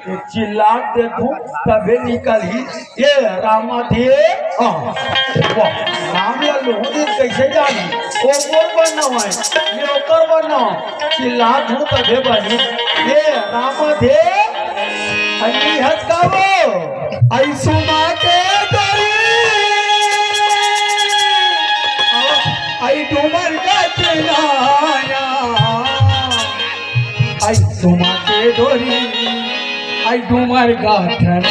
चिल्ला देखूं तभी निकली ये रामाधे नाम या लोहड़ी कैसे जानी वो बोल बनना है ये ओकर बनना चिल्ला दूं तभी बनी ये रामाधे अन्नी हंस का वो आई सुना के दरी आई डूमर का चिनाया आई सुमा के डोरी आई डूमर गाठन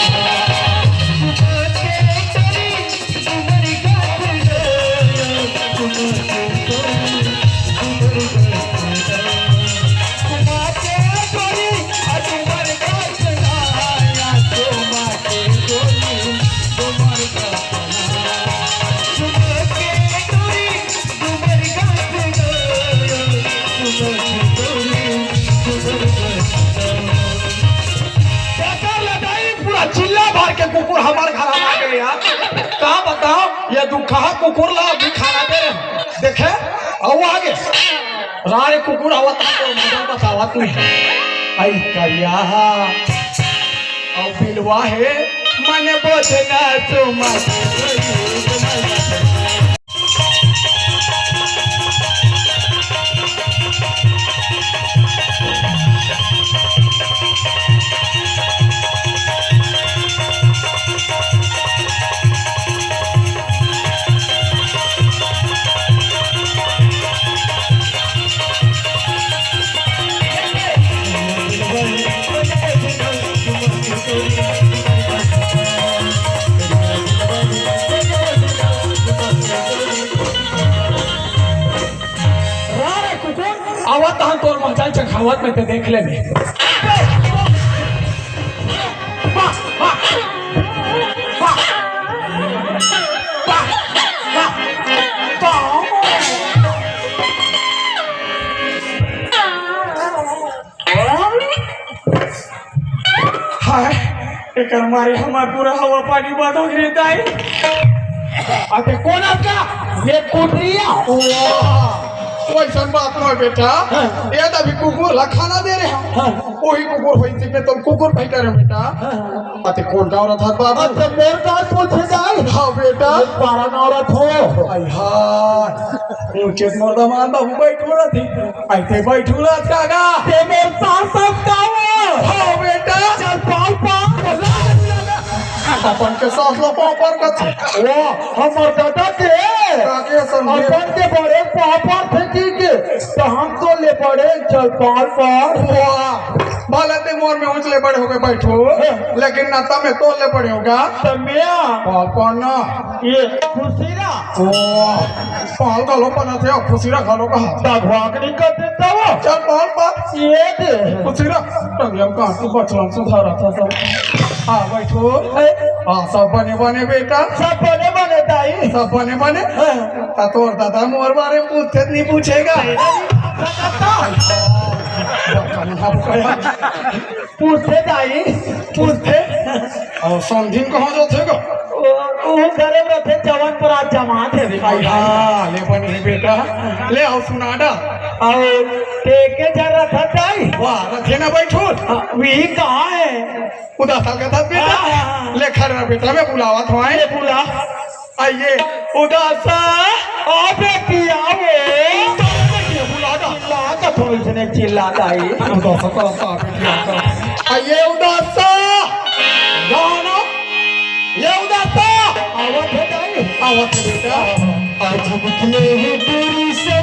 कुकुर हमारे घर आ गए यार कहा बताओ ये दुखा कुकुर ला अभी खाना दे रहे देखे आओ आगे रारे कुकुर आवत तो मदन बतावा तू आई करिया औ बिलवा है मन बोझना तो आवत हम तोर मचाई चखावत में तो देख ले एक मारे हमार पूरा हवा पानी बंद हो गया आते कौन आपका ये कुटिया वैसा बात नहीं बेटा ये अभी कुकुर ला खाना दे रहे हैं वही कुकुर होई थी में तुम कुकुर बैठा रहे बेटा आते कौन का औरत है बाबू अच्छा मेरे पास पूछे जाए हाँ बेटा पारा औरत हो आई हां ऊंचे मर्दमान बाबू बैठो रहा थी ऐसे बैठो रहा कागा ते मेरे पास सब का हाँ बेटा चल पाल पाल अपन के साथ लो पापर का वो हमर दादा के अपन के बड़े पापर थे के तो हम तो ले पड़े चल पाल पर भले ते मोर में उछले पड़े होगे बैठो लेकिन नाता में तो ले पड़े होगा तो मिया पापा ना ये खुशीरा पाल गलो पना थे खुशीरा गलो का दघवाकड़ी कर देता वो चल पाल पर ये दे खुशीरा टंगम का तू बचलन सुधारा था सब हाँ बैठो हाँ सब बने बने बेटा सब बने बने दाई सब बने बने तोर दादा मोर बारे में पूछते नहीं पूछेगा पूछते दाई पूछते और समझिन कहाँ जाते वो घरे में रहते जवान पर आज जमा थे हाँ ले बने बेटा ले आओ सुनाडा और टेके जरा था दाई वाह रखे ना बैठो वही कहाँ है उदास का था बेटा ले खड़ा बेटा मैं बुलावा था ये बुला आइए उदासा आ बेटी आओ बुला का थोड़ी इसने चिल्लाता है उदासा का बेटी आता आइए उदासा गाना ये उदासा आवत है दाई आवत है बेटा आज बुकले है तेरी से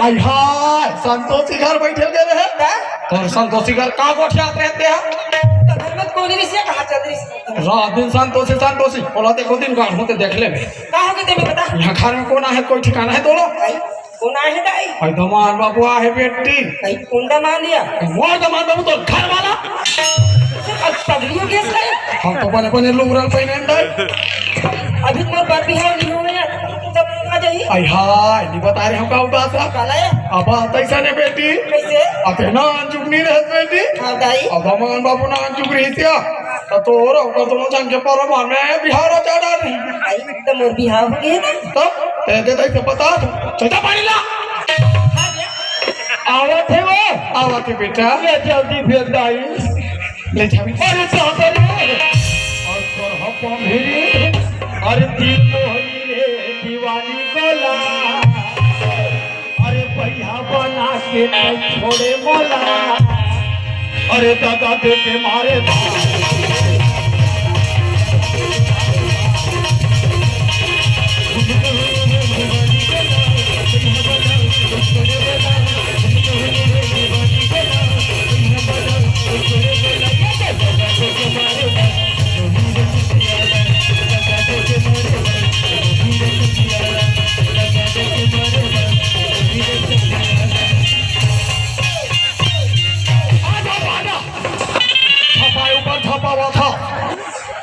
आई हाय संतोषी घर बैठे गए रहे और संतोषी घर का गोठियात रहते हैं घर में कौन रिश्ते कहाँ चल रही रात दिन संतोषी बोला देखो दिन गाँव होते देख ले कहाँ होगी तुम्हें बता यहाँ घर में कौन है कोई ठिकाना है दोनों कौन आए है दाई आई दमान बाबू है बेटी कहीं कुंडा मान दिया मोर दमान बाबू तो घर वाला अब पगड़ियों केस करे हम तो बने बने लुगरल पहने अंदर अभी मोर बात भी है नहीं हुए तब आ जाइए आई हाय नहीं बता रहे हम का उदास है काला है अब तैसा ने बेटी कैसे अते ना चुगनी रहत बेटी हाँ दाई अब दमान बाबू ना चुग रही थी तो और दोनों जन के पर में बिहार चढ़ा रही आई तो मोर बिहार हो गया ना तब ते दे बता चलता पानी ला हाँ गया आवत है वो आवत है बेटा ले जल्दी फिर दाई ले जा अरे चाहते रे और तोर हपम भेरी अरे दिल मोहनी रे दीवानी गोला अरे भैया बना के नहीं छोड़े मोला अरे दादा दे के मारे